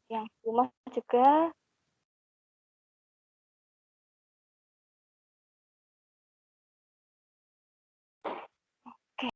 Yang rumah juga. Oke.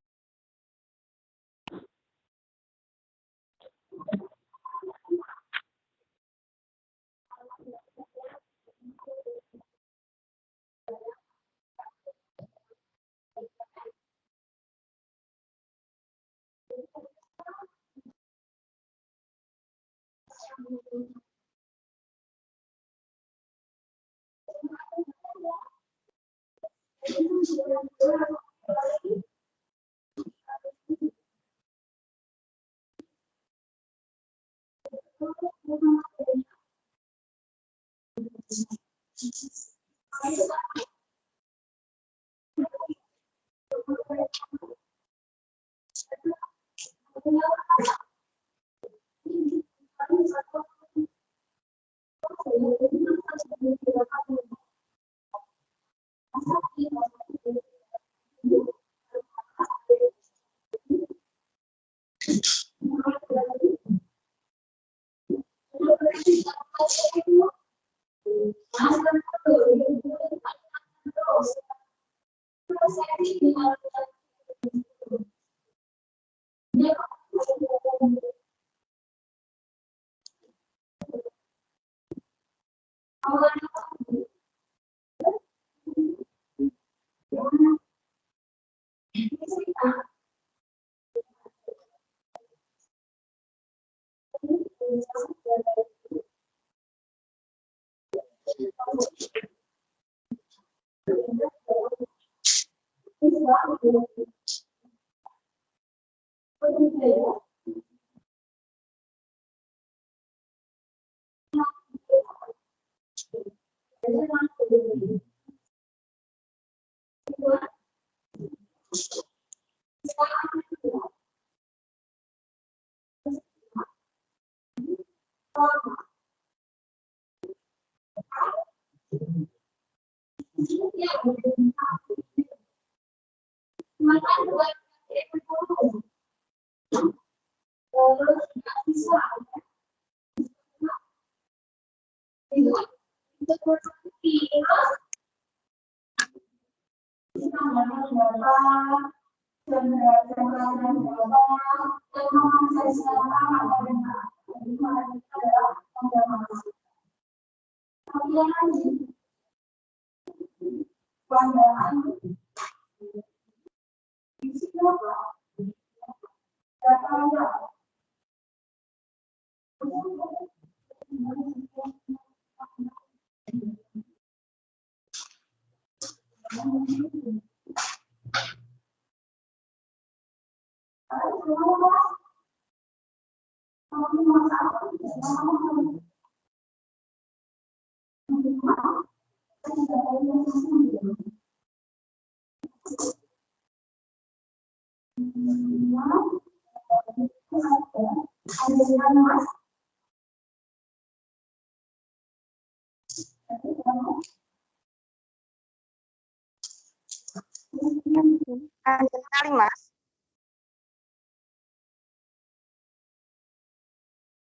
Angelina Limas.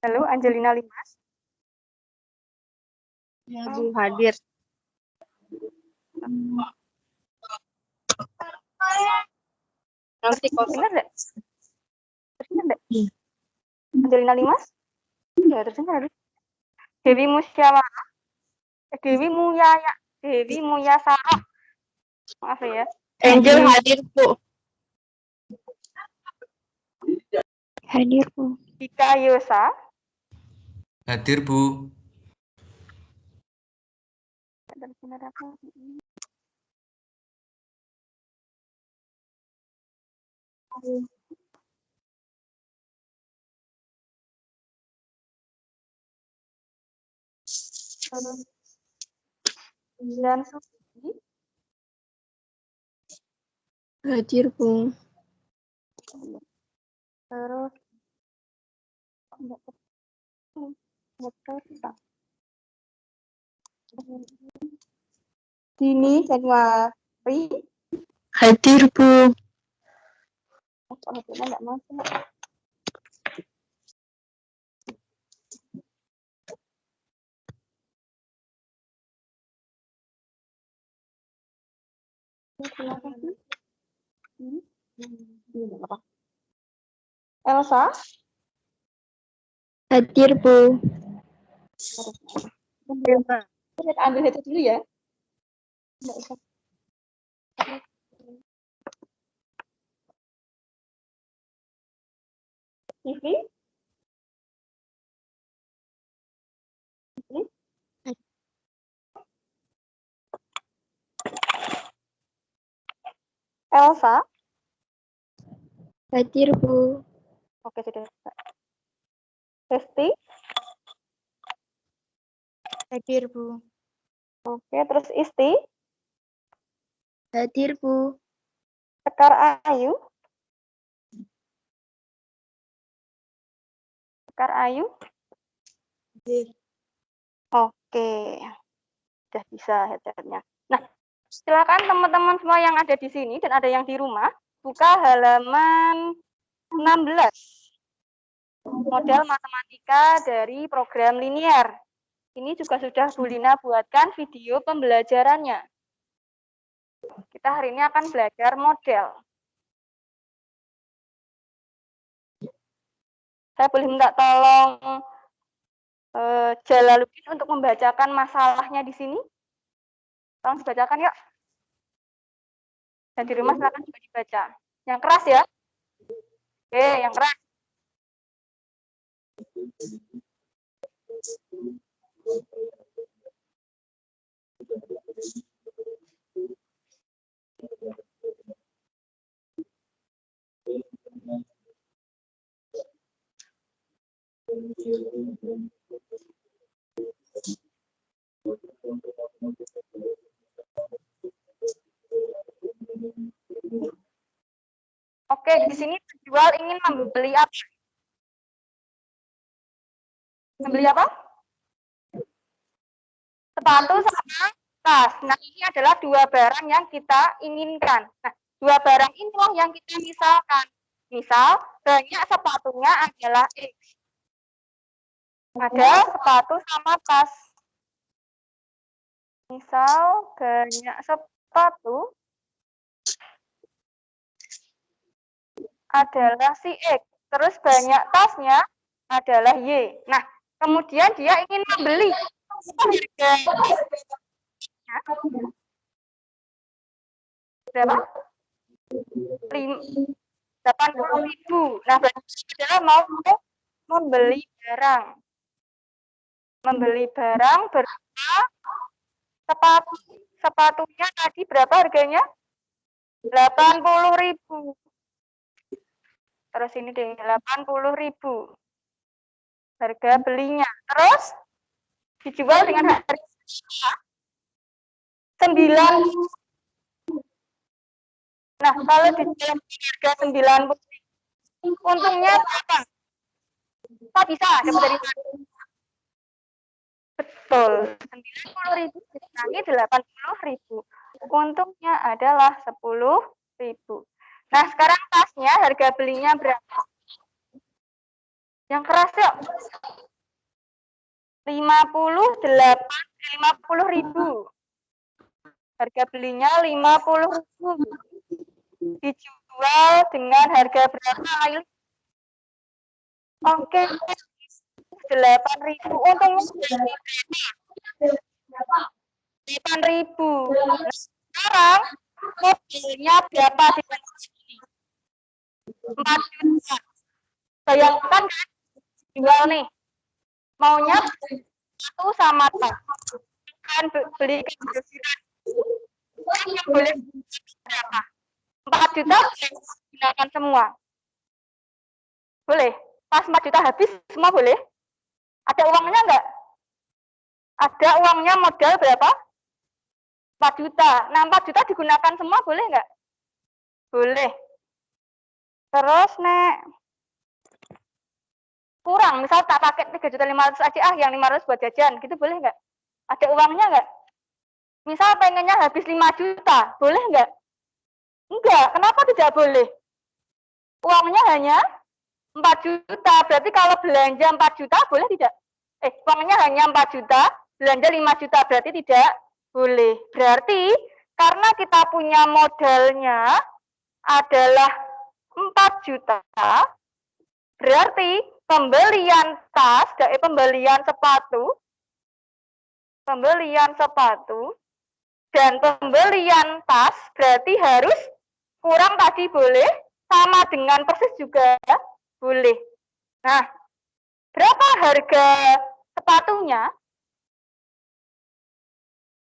Halo, Angelina Limas. Ya, Bu, hadir. Nanti kok Dengar nggak? Terdengar nggak? Angelina Limas? Nggak terdengar. Dewi Musyawara. Dewi Muyaya. Dewi Muyasara. Maaf ya. Angel hadir, Bu. Hadir, Bu. Dika Yosa. Hadir, Bu. Terdengar apa? Terus Dian Suci. Hadir, Bu. Terus Dini Januari. Hadir, Bu. Nggak masuk. Terima kasih. Apa? Elsa? Hadir, Bu. Kita ambil itu dulu ya. Nggak usah. TV? Elsa? Hadir, Bu. Oke, sudah. Hesti? Hadir, Bu. Oke, terus Isti? Hadir, Bu. Sekar Ayu? Sekar Ayu? Hadir. Oke, sudah bisa headsetnya. Nah, silakan teman-teman semua yang ada di sini dan ada yang di rumah, buka halaman 16. Model matematika dari program linier. Ini juga sudah Bu Lina buatkan video pembelajarannya. Kita hari ini akan belajar model. Saya boleh minta tolong Jalaluddin untuk membacakan masalahnya di sini. Tolong dibacakan yuk. Dan di rumah silakan juga dibaca. Yang keras ya. Oke, yang keras. Oke, di sini penjual ingin membeli apa? Membeli apa? Sepatu sama tas. Nah, ini adalah dua barang yang kita inginkan. Nah, dua barang inilah yang kita misalkan. Misal, banyak sepatunya adalah X. Ada sepatu sama tas. Misal, banyak sepatu adalah si X. Terus banyak tasnya adalah Y. Nah, kemudian dia ingin membeli. Berapa? 80.000. Nah, berarti adalah mau membeli barang. Membeli barang berupa sepatu. Sepatunya tadi berapa harganya? 80.000. Terus ini deh, 80.000. Harga belinya. Terus dijual dengan harga 9. Nah, kalau dijual harga 90, untungnya berapa? Kita bisa dapat dari mana? Betul. 90.000 dikurangi 80.000. Untungnya adalah 10.000. Nah, sekarang tasnya harga belinya berapa? Yang keras yuk. 50.000. Harga belinya 50.000. Dijual dengan harga berapa? Oke. 8.000. Untungnya 8.000. Nah, sekarang modelnya berapa di sini? 4 juta. Bayangkan kan, jual nih. Maunya satu sama tas. Kan beli ke grosiran. Yang boleh berapa? 4 juta gunakan semua. Boleh? Pas 4 juta habis semua boleh? Ada uangnya enggak? Ada uangnya modal berapa? 4 juta. Nah, 4 juta digunakan semua boleh enggak? Boleh. Terus, Nek. Kurang, misal tak pakai 3.500.000 aja, yang 500 buat jajan. Gitu boleh enggak? Ada uangnya enggak? Misal pengennya habis 5 juta. Boleh enggak? Enggak. Kenapa tidak boleh? Uangnya hanya 4 juta. Berarti kalau belanja 4 juta boleh tidak? Uangnya hanya 4 juta, belanja 5 juta. Berarti tidak boleh. Berarti karena kita punya modalnya adalah 4 juta, berarti pembelian tas, pembelian sepatu, dan pembelian tas berarti harus kurang tadi boleh, sama dengan persis juga boleh. Nah, berapa harga sepatunya?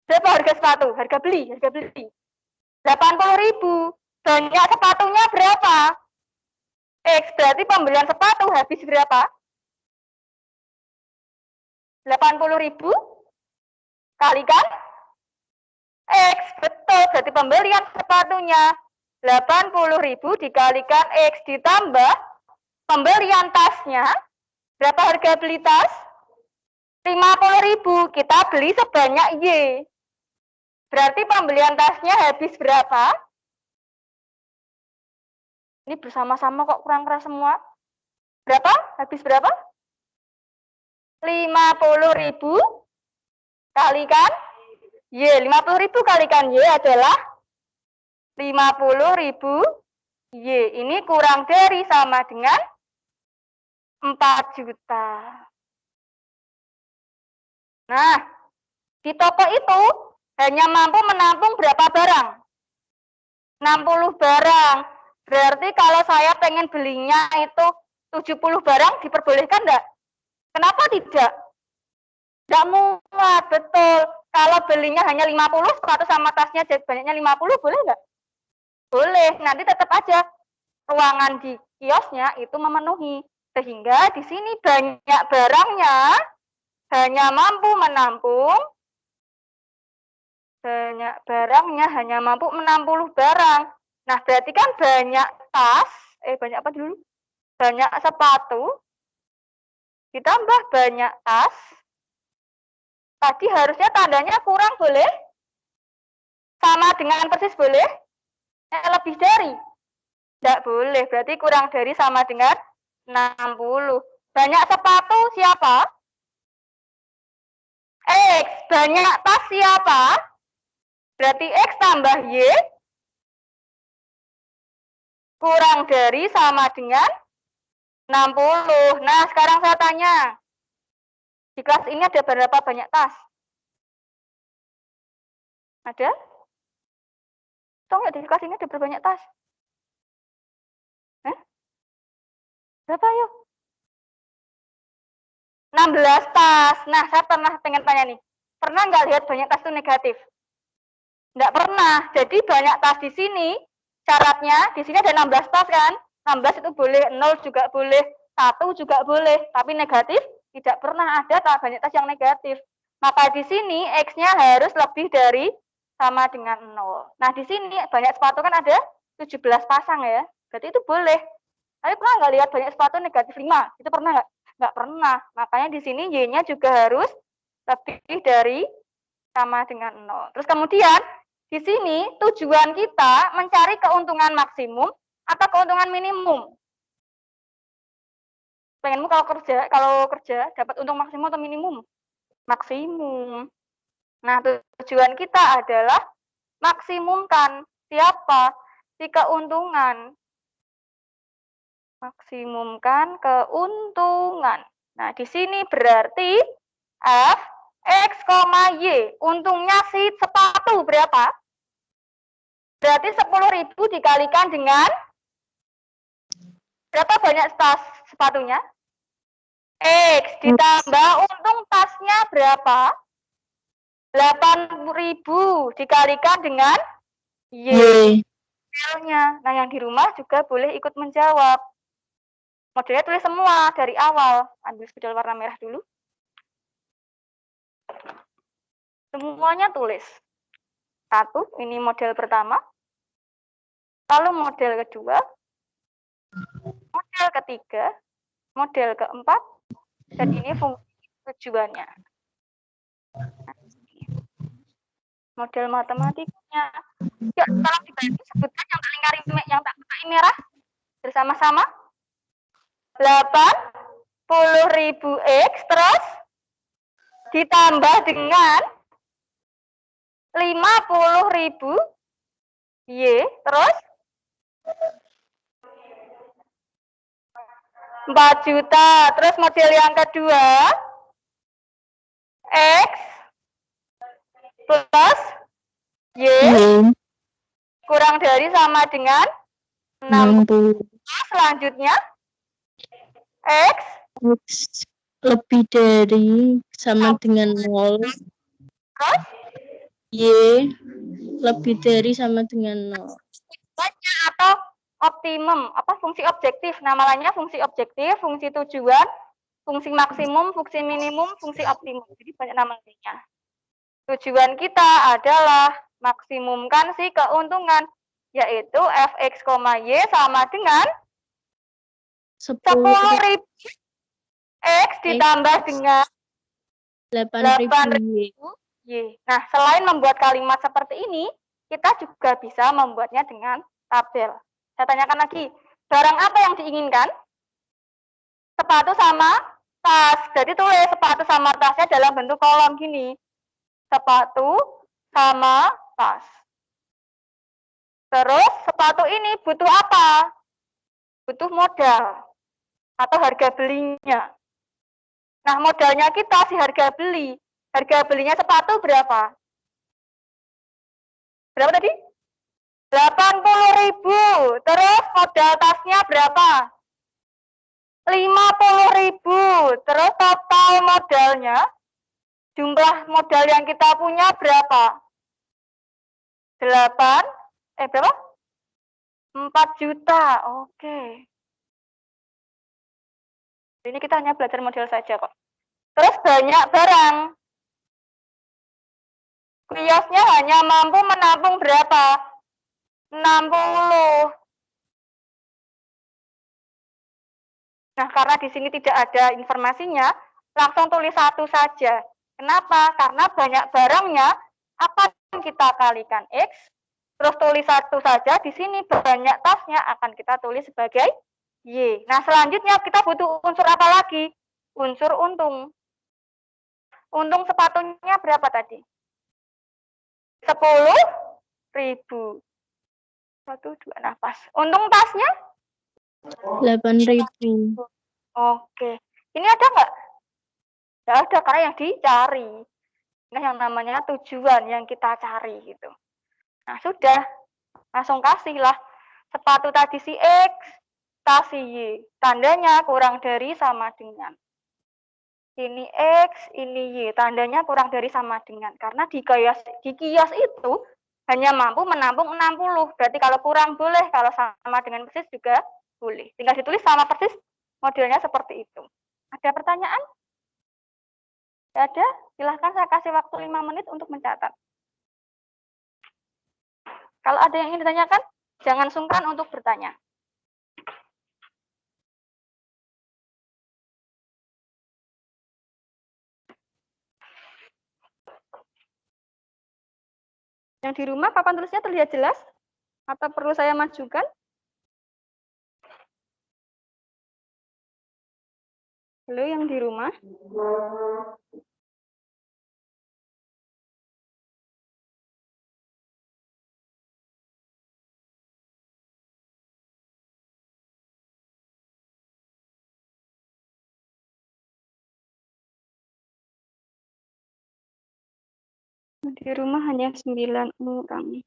Berapa harga sepatu? Harga beli. 80.000. Banyak sepatunya berapa? X, berarti pembelian sepatu habis berapa? 80.000 kalikan X, betul. Berarti pembelian sepatunya 80.000 dikalikan X ditambah pembelian tasnya. Berapa harga beli tas? 50.000. Kita beli sebanyak Y. Berarti pembelian tasnya habis berapa? Ini bersama-sama kok kurang keras semua. Berapa? Habis berapa? 50.000 kalikan Y. 50.000 kalikan Y adalah 50.000 Y. Ini kurang dari sama dengan 4 juta. Nah, di toko itu hanya mampu menampung berapa barang? 60 barang. Berarti kalau saya pengen belinya itu 70 barang, diperbolehkan enggak? Kenapa tidak? Enggak muat, betul. Kalau belinya hanya 50, sepatu sama tasnya jadi banyaknya 50, boleh enggak? Boleh. Nanti tetap aja ruangan di kiosnya itu memenuhi. Sehingga di sini banyak barangnya hanya mampu menampung 60 barang. Nah, berarti kan banyak tas, banyak apa dulu? Banyak sepatu, ditambah banyak tas. Tadi harusnya tandanya kurang boleh? Sama dengan persis boleh? Lebih dari? Tidak boleh, berarti kurang dari sama dengan 60. Banyak sepatu siapa? X. Banyak tas siapa? Berarti X tambah Y kurang dari sama dengan 60. Nah, sekarang saya tanya. Di kelas ini ada berapa banyak tas? Ada? Tahu nggak di kelas ini ada berapa banyak tas? Berapa yuk? 16 tas. Nah, saya pengen tanya nih. Pernah nggak lihat banyak tas itu negatif? Nggak pernah. Jadi banyak tas di sini, syaratnya di sini ada 16 tas kan? 16 itu boleh, 0 juga boleh, 1 juga boleh. Tapi negatif tidak pernah ada banyak tas yang negatif. Maka di sini X-nya harus lebih dari sama dengan 0. Nah, di sini banyak sepatu kan ada 17 pasang ya. Berarti itu boleh. Tapi pernah nggak lihat banyak sepatu negatif 5? Itu pernah nggak? Nggak pernah. Makanya di sini Y-nya juga harus lebih dari sama dengan 0. Terus kemudian di sini tujuan kita mencari keuntungan maksimum atau keuntungan minimum. Pengenmu kalau kerja dapat untung maksimum atau minimum? Maksimum. Nah, tujuan kita adalah maksimumkan siapa? Si keuntungan. Maksimumkan keuntungan. Nah, di sini berarti F, X, Y. Untungnya si sepatu berapa? Berarti 10.000 dikalikan dengan berapa banyak tas sepatunya? X ditambah untung tasnya berapa? 8.000 dikalikan dengan Y. Modelnya. Nah, yang di rumah juga boleh ikut menjawab. Modelnya tulis semua dari awal. Ambil spidol warna merah dulu. Semuanya tulis. 1, ini model pertama. Lalu model kedua. Model ketiga. Model keempat. Dan ini fungsi tujuannya. Model matematikanya. Yuk, tolong dibantu sebutkan yang tak merah. Bersama-sama. 80.000 X terus ditambah dengan 50.000 Y, terus 4 juta. Terus model yang kedua, X plus Y Y kurang dari sama dengan 60. 60. Selanjutnya, X X lebih dari sama dengan 0. terus Y lebih dari sama dengan 0. banyak atau optimum, fungsi objektif. Nama lainnya fungsi objektif, fungsi tujuan, fungsi maksimum, fungsi minimum, fungsi optimum. Jadi banyak nama lainnya. Tujuan kita adalah maksimumkan si keuntungan, yaitu fx, y sama dengan 10.000 X ditambah dengan 8.000 Y. Nah, selain membuat kalimat seperti ini, kita juga bisa membuatnya dengan tabel. Saya tanyakan lagi, barang apa yang diinginkan? Sepatu sama tas. Jadi tulis sepatu sama tasnya dalam bentuk kolom gini. Sepatu sama tas. Terus sepatu ini butuh apa? Butuh modal atau harga belinya. Nah, modalnya kita si harga beli. Harga belinya sepatu berapa? Berapa tadi? 80.000. Terus modal tasnya berapa? 50.000. Terus total modalnya, jumlah modal yang kita punya berapa? 4 juta. Oke. Ini kita hanya belajar model saja kok. Terus banyak barang. Kiosnya hanya mampu menampung berapa? 60. Nah, karena di sini tidak ada informasinya, langsung tulis satu saja. Kenapa? Karena banyak barangnya, apa yang kita kalikan X, terus tulis satu saja, di sini banyak tasnya akan kita tulis sebagai Y. Nah, selanjutnya kita butuh unsur apa lagi? Unsur untung. Untung sepatunya berapa tadi? 10.000. 1, 2, nah pas. Untung tasnya? 8.000. Oke. Ini ada nggak? Nggak ada, karena yang dicari. Nah, yang namanya tujuan yang kita cari gitu. Nah, sudah. Langsung kasihlah. Sepatu tadi si X, tas si Y. Tandanya kurang dari sama dengan. Ini X, ini Y. Tandanya kurang dari sama dengan. Karena di kios itu hanya mampu menampung 60. Berarti kalau kurang boleh, kalau sama dengan persis juga boleh. Tinggal ditulis sama persis, modelnya seperti itu. Ada pertanyaan? Tidak ada? Silahkan saya kasih waktu 5 menit untuk mencatat. Kalau ada yang ingin ditanyakan, jangan sungkan untuk bertanya. Yang di rumah, papan tulisnya terlihat jelas? Atau perlu saya majukan? Halo, yang di rumah? Di rumah hanya 9 orang.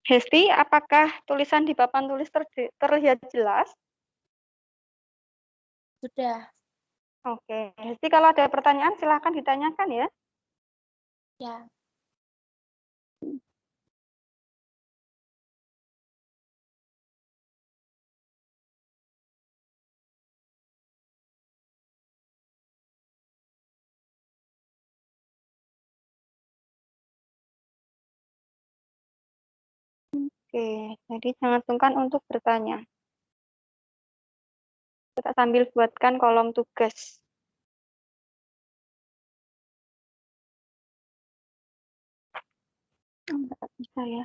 Hesti, apakah tulisan di papan tulis terlihat jelas? Sudah. Oke, Hesti, kalau ada pertanyaan silahkan ditanyakan ya. Ya. Oke, jadi jangan sungkan untuk bertanya. Kita sambil buatkan kolom tugas. Enggak bisa ya.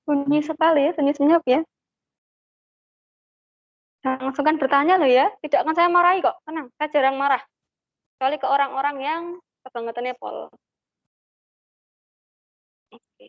Sunyi sekali ya, sunyi senyap ya. Jangan sungkan bertanya loh ya. Tidak akan saya marahi kok. Tenang, saya jarang marah. Kecuali ke orang-orang yang kebangetannya pol. Oke.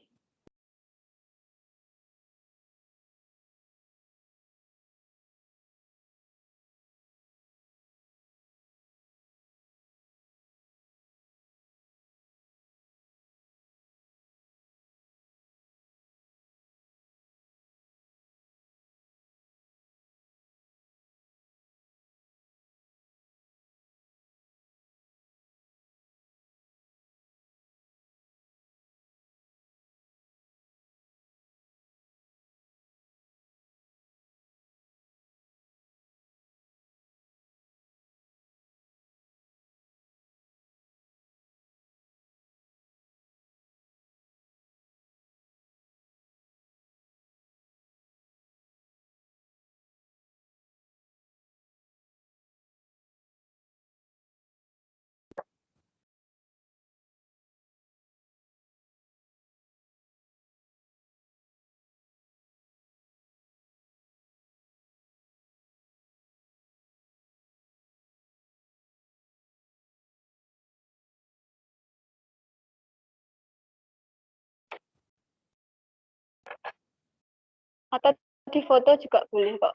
Atau di foto juga boleh kok.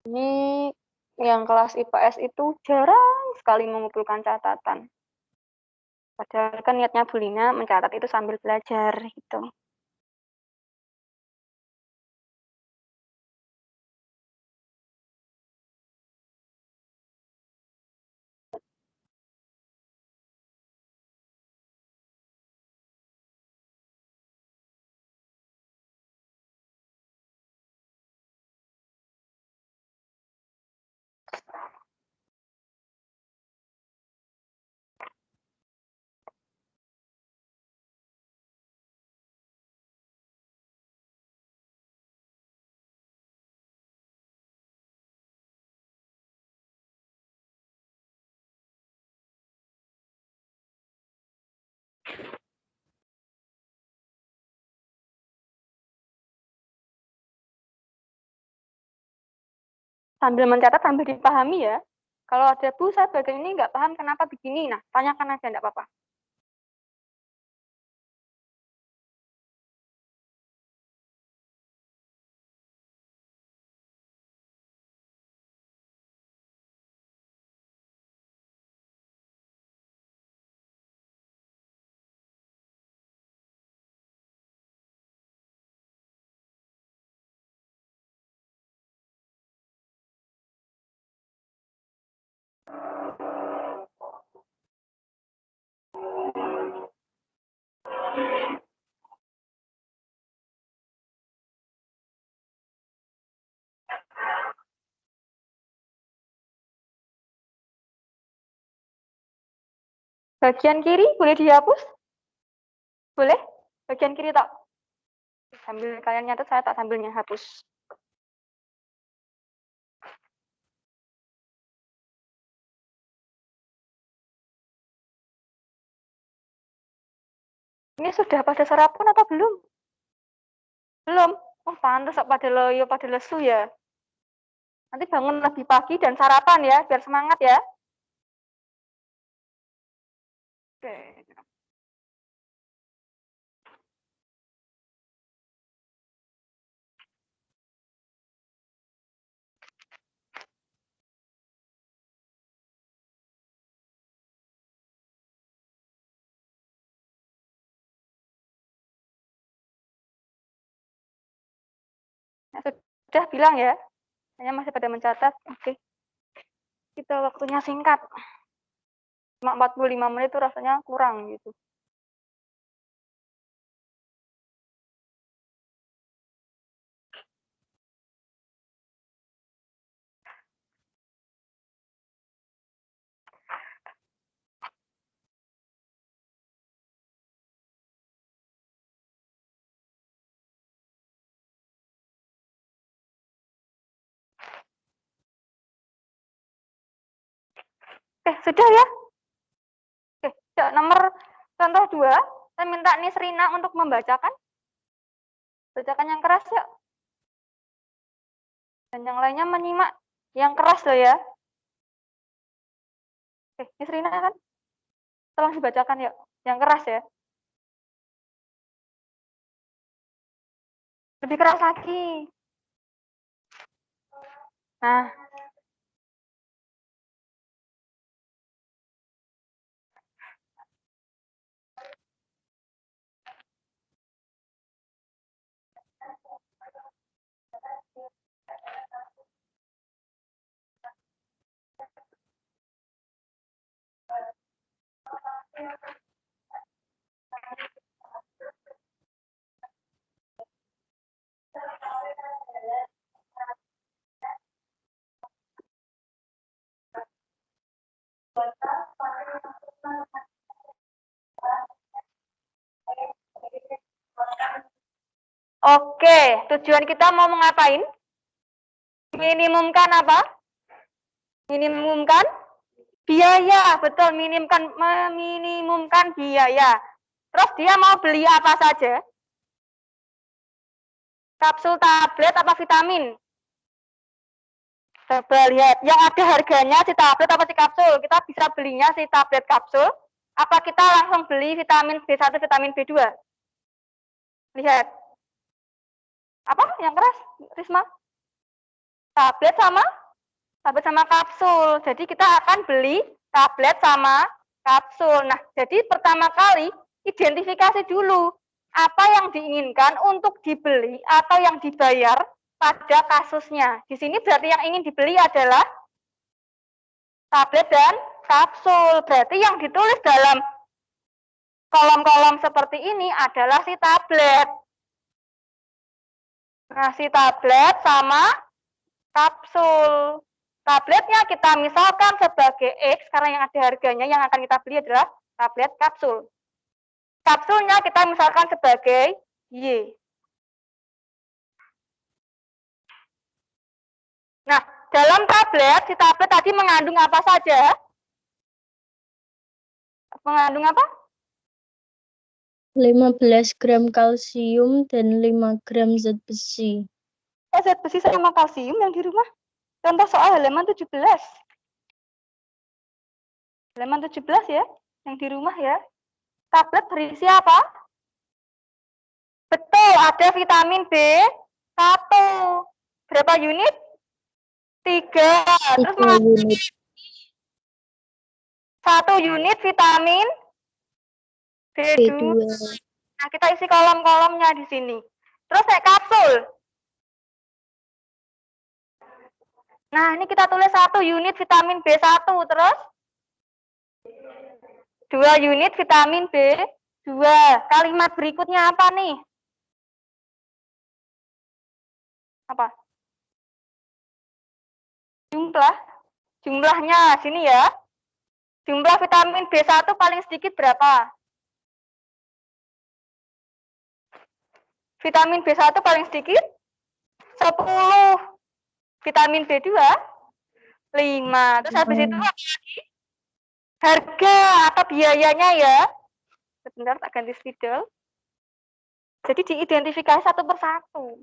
Ini yang kelas IPS itu jarang sekali mengumpulkan catatan. Padahal kan niatnya Bu Lina mencatat itu sambil belajar gitu. Sambil mencatat, sambil dipahami ya. Kalau ada Bu, saya bagian ini nggak paham kenapa begini. Nah, tanyakan aja, nggak apa-apa. Bagian kiri boleh dihapus? Boleh? Bagian kiri tak? Sambil kalian nyatet, saya tak sambilnya hapus. Ini sudah pada sarapan atau belum? Belum? Oh, pantas pada loyo, pada lesu ya. Nanti bangun lebih pagi dan sarapan ya, biar semangat ya. Oke. Nah, sudah bilang ya, hanya masih pada mencatat. Oke. Kita waktunya singkat. Cuma 45 menit itu rasanya kurang gitu. Oke, sudah ya? Oke, nomor contoh 2, saya minta Nisrina untuk membacakan. Bacakan yang keras yuk. Dan yang lainnya menyimak yang keras loh ya. Oke, Miss Rina kan? Tolong dibacakan yuk. Yang keras ya. Lebih keras lagi. Nah. Oke, tujuan kita mau ngapain? Minimumkan apa? Minimumkan biaya, betul, meminimumkan biaya. Terus dia mau beli apa saja? Kapsul, tablet, apa vitamin? Coba lihat, yang ada harganya si tablet apa si kapsul? Kita bisa belinya si tablet kapsul, apa kita langsung beli vitamin B1, vitamin B2? Lihat. Apa yang keras, Risma? Tablet sama kapsul. Jadi kita akan beli tablet sama kapsul. Nah, jadi pertama kali identifikasi dulu apa yang diinginkan untuk dibeli atau yang dibayar pada kasusnya. Di sini berarti yang ingin dibeli adalah tablet dan kapsul. Berarti yang ditulis dalam kolom-kolom seperti ini adalah si tablet. Nah, si tablet sama kapsul. Tabletnya kita misalkan sebagai X, karena yang ada harganya yang akan kita beli adalah tablet kapsul. Kapsulnya kita misalkan sebagai Y. Nah, dalam tablet, si tablet tadi mengandung apa saja? Mengandung apa? 15 gram kalsium dan 5 gram zat besi. Zat besi sama kalsium yang di rumah. Contoh soal halaman 17. Halaman 17 ya, yang di rumah ya. Tablet berisi apa? Betul, ada vitamin B1. Berapa unit? 3. Terus 3 unit. 1 unit vitamin B2. B2. Nah, kita isi kolom-kolomnya di sini. Terus kayak kapsul. Nah, ini kita tulis 1 unit vitamin B1. Terus 2 unit vitamin B2. Kalimat berikutnya apa nih? Apa? Jumlahnya sini ya. Jumlah vitamin B1 paling sedikit berapa? Vitamin B1 paling sedikit 10. Vitamin B2 5. Terus habis itu apa lagi? Harga atau biayanya ya. Sebentar, tak ganti spidol. Jadi diidentifikasi satu persatu.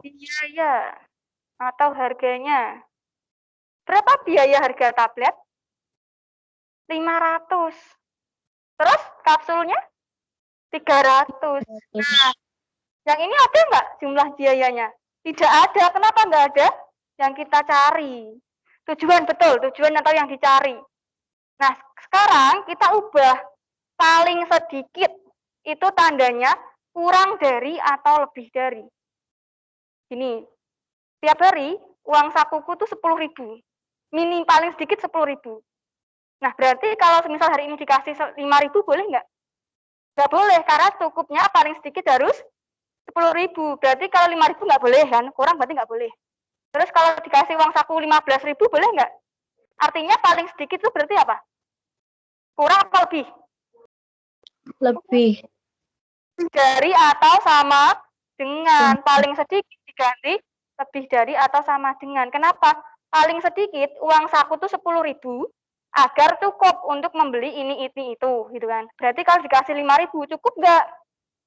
Biaya atau harganya. Berapa biaya harga tablet? 500. Terus kapsulnya 300. Nah, yang ini ada nggak jumlah biayanya? Tidak ada. Kenapa nggak ada? Yang kita cari. Tujuan betul, tujuan atau yang dicari. Nah, sekarang kita ubah paling sedikit. Itu tandanya kurang dari atau lebih dari. Ini, tiap hari uang sakuku tuh 10.000. Mini paling sedikit 10.000. Nah, berarti kalau misal hari ini dikasih 5.000 boleh nggak? Nggak boleh, karena cukupnya paling sedikit harus 10.000. Berarti kalau 5.000 nggak boleh kan? Kurang berarti nggak boleh. Terus kalau dikasih uang saku 15.000 boleh nggak? Artinya paling sedikit itu berarti apa? Kurang atau lebih? Lebih. Dari atau sama dengan. Paling sedikit diganti lebih dari atau sama dengan. Kenapa? Paling sedikit uang saku itu 10.000. agar cukup untuk membeli ini itu gitu kan. Berarti kalau dikasih 5.000 cukup nggak?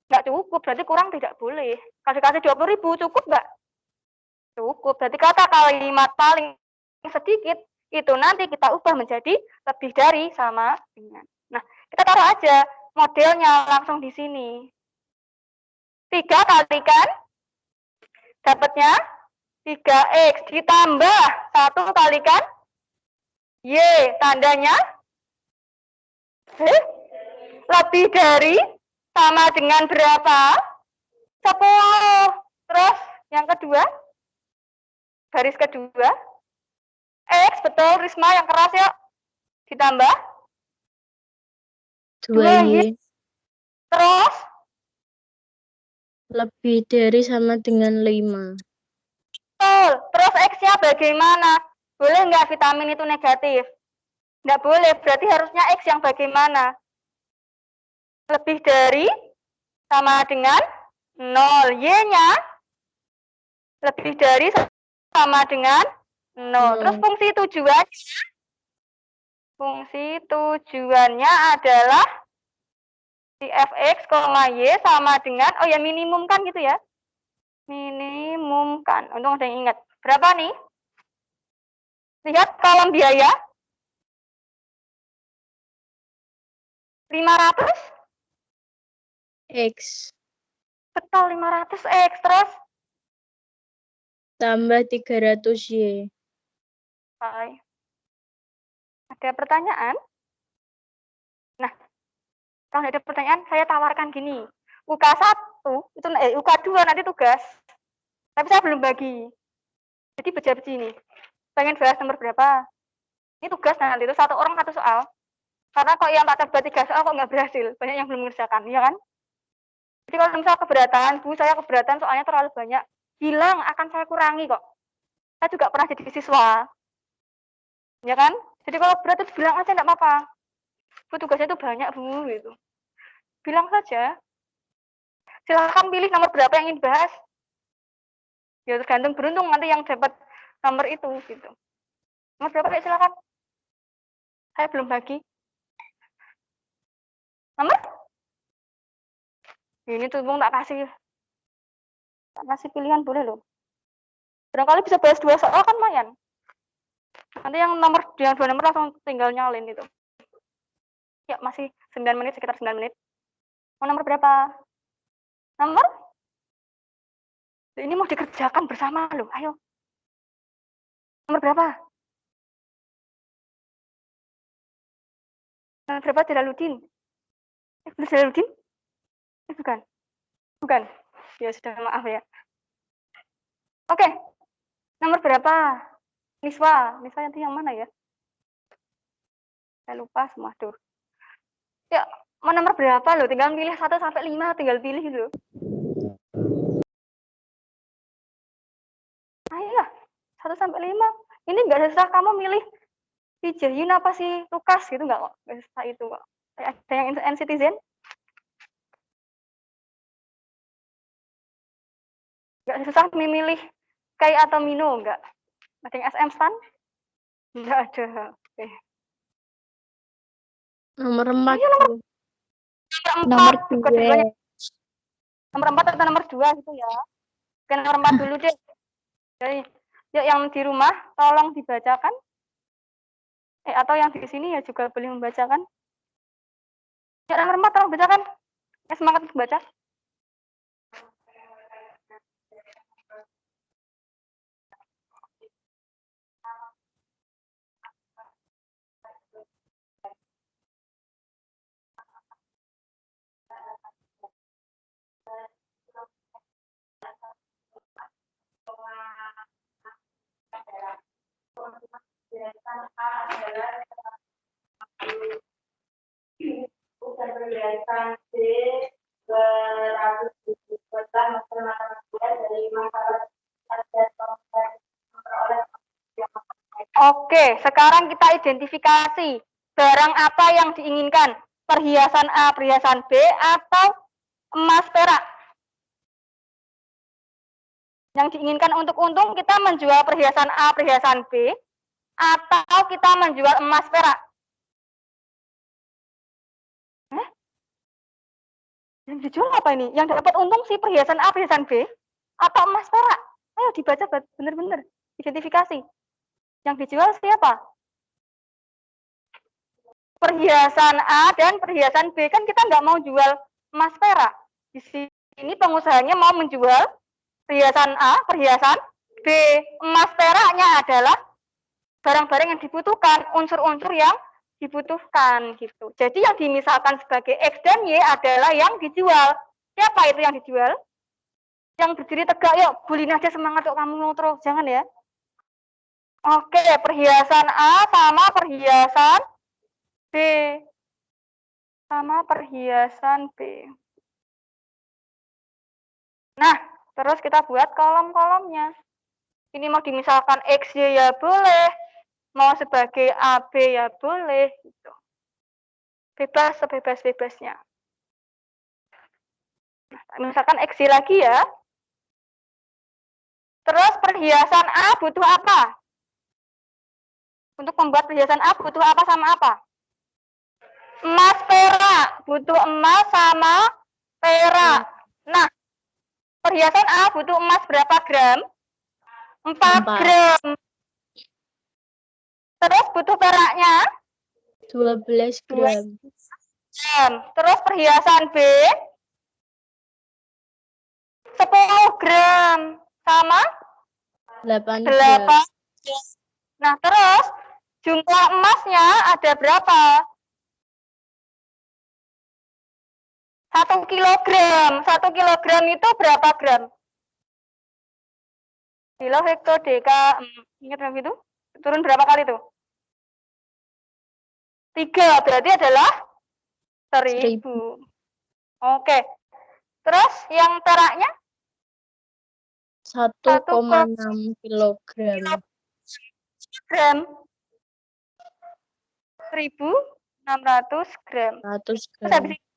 Nggak cukup, berarti kurang tidak boleh. Kalau dikasih 20.000 cukup nggak? Cukup. Berarti kata kalimat paling sedikit itu nanti kita ubah menjadi lebih dari sama dengan. Nah, kita taruh aja modelnya langsung di sini. 3 kalikan dapatnya 3x ditambah 1 kalikan y, tandanya lebih dari sama dengan berapa? 10. Terus yang kedua, garis kedua, x, betul Risma yang keras ya, ditambah 2Y terus lebih dari sama dengan 5. betul. Terus x-nya bagaimana? Boleh nggak vitamin itu negatif? Nggak boleh, berarti harusnya x yang bagaimana? Lebih dari sama dengan 0. Y-nya lebih dari sama dengan 0. Terus fungsi tujuannya adalah si fx, y sama dengan, oh ya minimum kan gitu ya. Minimum kan. Untung ada yang ingat. Berapa nih? Lihat kolom biaya. 500 X betul 500x terus tambah 300Y. Hai. Ada pertanyaan? Nah, kalau ada pertanyaan saya tawarkan gini. UK1 itu UK2 nanti tugas. Tapi saya belum bagi. Jadi beja-beji nih. Pengen bahas nomor berapa? Ini tugas nanti itu 1 orang 1 soal. Karena kok yang tak coba 3 soal kok nggak berhasil. Banyak yang belum mengerjakan, ya kan? Jadi kalau misalnya keberatan, Bu, saya keberatan soalnya terlalu banyak. Bilang akan saya kurangi kok. Saya juga pernah jadi siswa. Ya kan? Jadi kalau berat itu bilang aja enggak apa-apa. Bu, tugasnya itu banyak, Bu, gitu. Bilang saja. Silakan pilih nomor berapa yang ingin dibahas. Ya tergantung beruntung nanti yang dapat nomor itu gitu. Nomor berapa ya silakan. Saya belum bagi. Nomor? Ini tuh Bung tak kasih pilihan boleh loh. Barangkali bisa bahas 2 soal kan lumayan. Nanti yang 2 nomor langsung tinggal nyalin itu. Ya masih 9 menit, sekitar 9 menit. Mau nomor berapa? Nomor? Ini mau dikerjakan bersama loh. Ayo. Nomor berapa? Nomor berapa Jalaluddin? Benar Jalaluddin? Bukan. Bukan. Ya sudah, maaf ya. Oke. Nomor berapa? Niswa itu yang mana ya? Saya lupa semua tuh. Ya, mau nomor berapa loh? Tinggal pilih 1 sampai 5, tinggal pilih loh. Ayo, 1 sampai 5. Ini enggak susah kamu milih si Jahyun apa si Lukas gitu enggak kok? Enggak susah itu kok. Ada yang N-Citizen? Enggak susah memilih Kai atau Mino enggak? Ada yang SM Stan? Enggak ada. Oke. Nomor 4. Ayo, nomor 4. Nomor 2. Nomor 4 atau nomor 2 gitu ya. Oke, nomor 4 dulu deh. Jadi, yuk yang di rumah tolong dibacakan. Atau yang di sini ya juga boleh membacakan. Ya, nomor 4 tolong bacakan. Ya, semangat untuk baca. Oke, sekarang kita identifikasi barang apa yang diinginkan. Perhiasan A, perhiasan B, atau emas perak. Yang diinginkan untuk untung kita menjual perhiasan A, perhiasan B, atau kita menjual emas perak. Yang dijual apa ini? Yang dapat untung si perhiasan A, perhiasan B, atau emas perak? Ayo dibaca bener-bener. Identifikasi. Yang dijual siapa? Perhiasan A dan perhiasan B. Kan kita nggak mau jual emas perak. Di sini pengusahanya mau menjual perhiasan A, perhiasan B. Emas peraknya adalah barang-barang yang dibutuhkan, unsur-unsur yang dibutuhkan gitu. Jadi yang dimisalkan sebagai X dan Y adalah yang dijual. Siapa itu yang dijual? Yang berdiri tegak, yuk, bulin aja semangat yuk kamu ngotro, jangan ya. Oke, perhiasan A sama perhiasan B. Sama perhiasan B. Nah, terus kita buat kolom-kolomnya. Ini mau dimisalkan XY ya boleh, mau sebagai AB ya boleh, gitu. Bebas, sebebas-bebasnya. Nah, misalkan XY lagi ya. Terus perhiasan A butuh apa? Untuk membuat perhiasan A butuh apa sama apa? Emas perak. Butuh emas sama perak. Nah, perhiasan A butuh emas berapa gram? 4 gram. Terus butuh peraknya? 12 gram. Terus perhiasan B? 10 gram. Sama? 8 8 gram. Nah, terus jumlah emasnya ada berapa? 1 kilogram. 1 kilogram itu berapa gram? Kilo, hekto, deka. Ingat berapa itu? Turun berapa kali tuh? 3. Berarti adalah 1000. Oke. Terus yang peraknya? 1,6 kilogram. Gram. 1.600 gram. 100 Terus habis gram. itu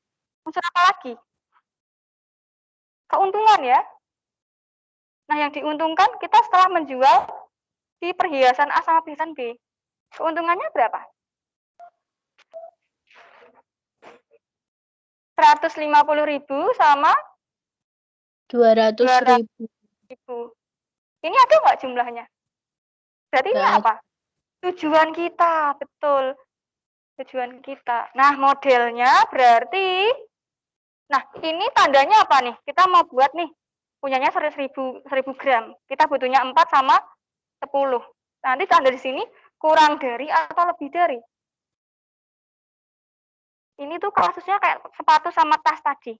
unsur apa lagi? Keuntungan ya. Nah, yang diuntungkan kita setelah menjual di perhiasan A sama perhiasan B. Keuntungannya berapa? 150.000 sama 200.000. 200.000. Ini ada nggak jumlahnya? Berarti ini Nggak apa? Tujuan kita, betul. Tujuan kita. Nah, modelnya berarti, nah ini tandanya apa nih? Kita mau buat nih, punyanya 1000 gram. Kita butuhnya 4 sama 10. Nanti tanda di sini kurang dari atau lebih dari. Ini tuh kasusnya kayak sepatu sama tas tadi.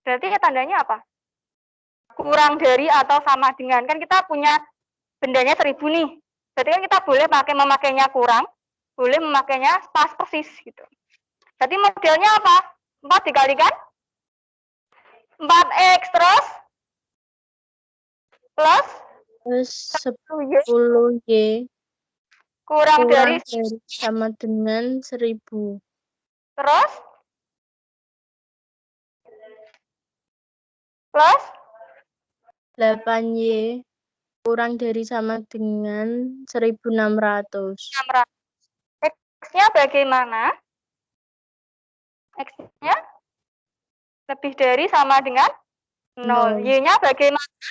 Berarti ya tandanya apa? Kurang dari atau sama dengan. Kan kita punya bendanya 1000 nih. Berarti kan kita boleh memakainya kurang, boleh memakainya pas persis gitu. Jadi modelnya apa? 4 dikalikan 4x terus plus 10Y kurang dari sama dengan 1000. terus plus 8Y kurang dari sama dengan 1600. 600. X-nya bagaimana? X-nya lebih dari sama dengan 0. Y-nya bagaimana?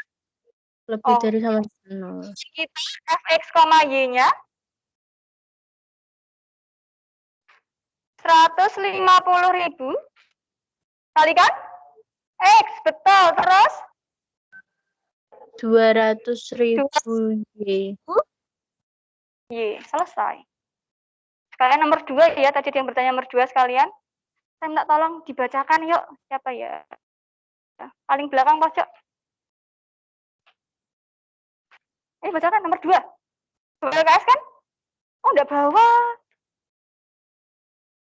Lebih dari sama dengan 0. Kita fx, y-nya 150.000 kalikan X, betul. Terus 200.000 Y. Y, selesai. Sekalian nomor 2 ya, tadi yang bertanya nomor 2 sekalian. Saya minta tolong dibacakan yuk. Siapa ya? Paling belakang pojok. Bacakan nomor 2. BKS kan? Oh, enggak bawa.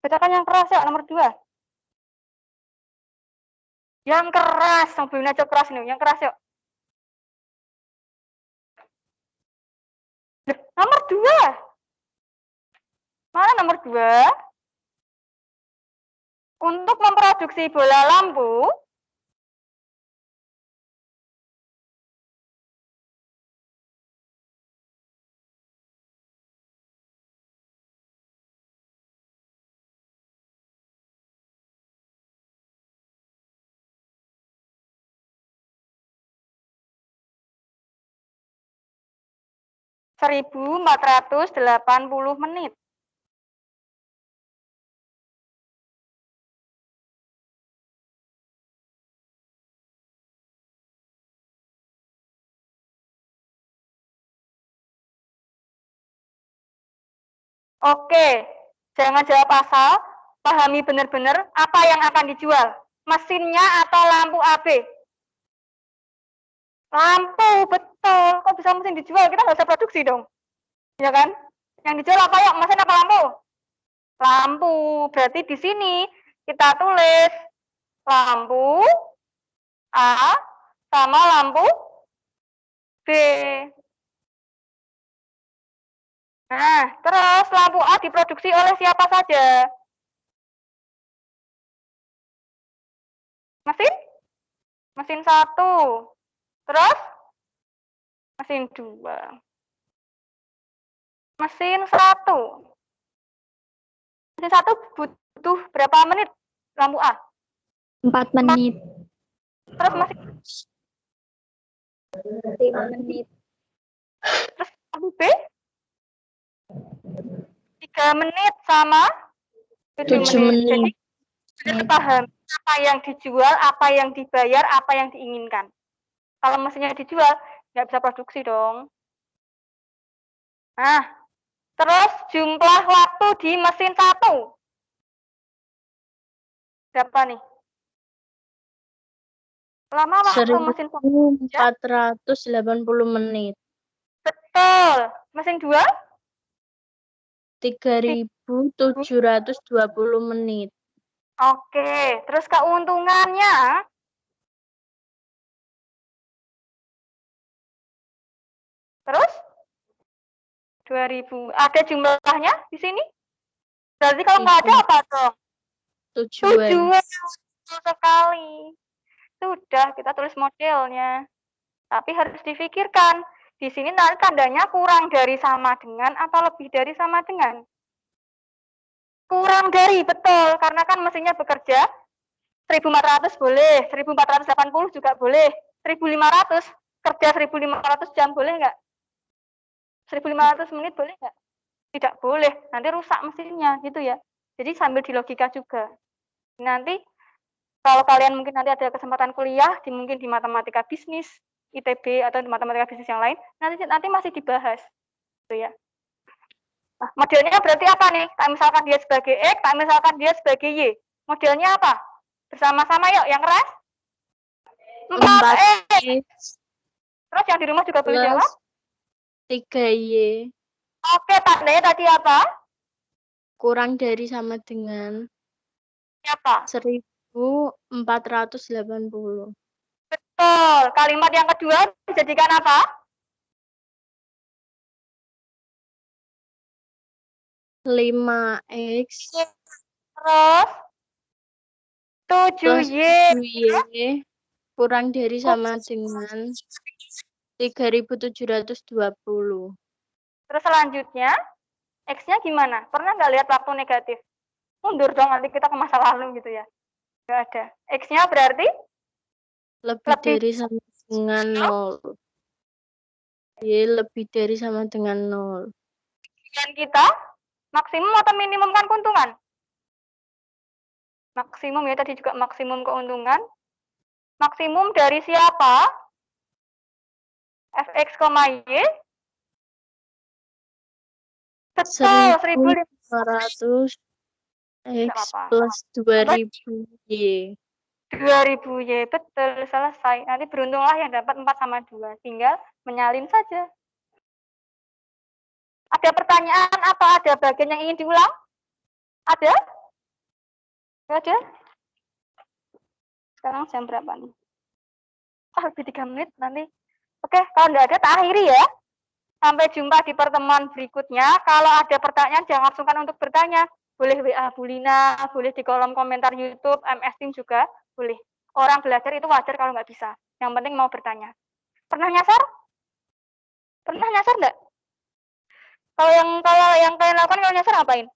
Bacakan yang keras ya, nomor 2. Yang keras, sambil aja keras nih, yang keras yuk. Nomor 2. Mana nomor 2? Untuk memproduksi bola lampu, 1480 menit. Oke, jangan jawab asal, pahami benar-benar apa yang akan dijual. Mesinnya atau lampu AB? Lampu, betul. Kok bisa mesin dijual? Kita nggak bisa produksi dong. Ya kan? Yang dijual apa ya? Mesin apa lampu? Lampu. Berarti di sini kita tulis lampu A sama lampu B. Nah, terus lampu A diproduksi oleh siapa saja? Mesin 1. Terus? Mesin 2. Mesin 1. Mesin 1 butuh berapa menit lampu A? 4 menit. Terus mesin 5 menit. terus lampu B? 3 menit sama 7 menit. Jadi kita paham apa yang dijual, apa yang dibayar, apa yang diinginkan. Kalau mesinnya dijual, nggak bisa produksi dong. Nah, terus jumlah waktu di mesin 1. Berapa nih? Lama waktu mesin 1480 menit. Betul. Mesin 2? 3720 menit. Oke. Terus keuntungannya? Terus? 2000. Ada jumlahnya di sini? Berarti kalau nggak ada apa dong? Tujuan. Betul sekali. Sudah, kita tulis modelnya. Tapi harus difikirkan. Di sini nanti tandanya kurang dari sama dengan atau lebih dari sama dengan? Kurang dari, betul. Karena kan mesinnya bekerja 1400 boleh, 1480 juga boleh, 1500 kerja 1500 jam boleh nggak? 1500 menit boleh nggak? Tidak boleh, nanti rusak mesinnya gitu ya. Jadi sambil di logika juga. Nanti kalau kalian mungkin nanti ada kesempatan kuliah, mungkin di matematika bisnis, ITB atau di matematika bisnis yang lain, nanti masih dibahas, gitu ya. Nah, modelnya berarti apa nih? Tak misalkan dia sebagai X, tak misalkan dia sebagai Y. Modelnya apa? Bersama-sama yuk, yang keras? 4X. Terus yang di rumah juga boleh jawab? 3Y. Oke, tandanya tadi apa? Kurang dari sama dengan Apa? 1480. Betul. Kalimat yang kedua dijadikan apa? Lima X Terus 7Y. 7Y kurang dari sama dengan 3720. Terus selanjutnya, X-nya gimana? Pernah nggak lihat waktu negatif? Mundur dong, nanti kita ke masa lalu gitu ya. Nggak ada. X-nya berarti? Lebih dari sama dengan 0. Y lebih dari sama dengan 0. Dan kita, maksimum atau minimum kan keuntungan? Maksimum ya, tadi juga maksimum keuntungan. Maksimum dari siapa? Fx, Y? Betul, 1500 X plus 2000 Y. 2000 Y, betul, selesai. Nanti beruntunglah yang dapat 4 sama 2. Tinggal menyalin saja. Ada pertanyaan apa? Ada bagian yang ingin diulang? Ada? Ada? Sekarang jam berapa nih? Lebih 3 menit nanti. Oke, kalau nggak ada, tak akhiri ya. Sampai jumpa di pertemuan berikutnya. Kalau ada pertanyaan, jangan sungkan untuk bertanya. Boleh WA Bu Lina, boleh di kolom komentar YouTube, MS Team juga boleh. Orang belajar itu wajar kalau nggak bisa. Yang penting mau bertanya. Pernah nyasar? Pernah nyasar nggak? Kalau yang kalian lakukan kalau nyasar ngapain?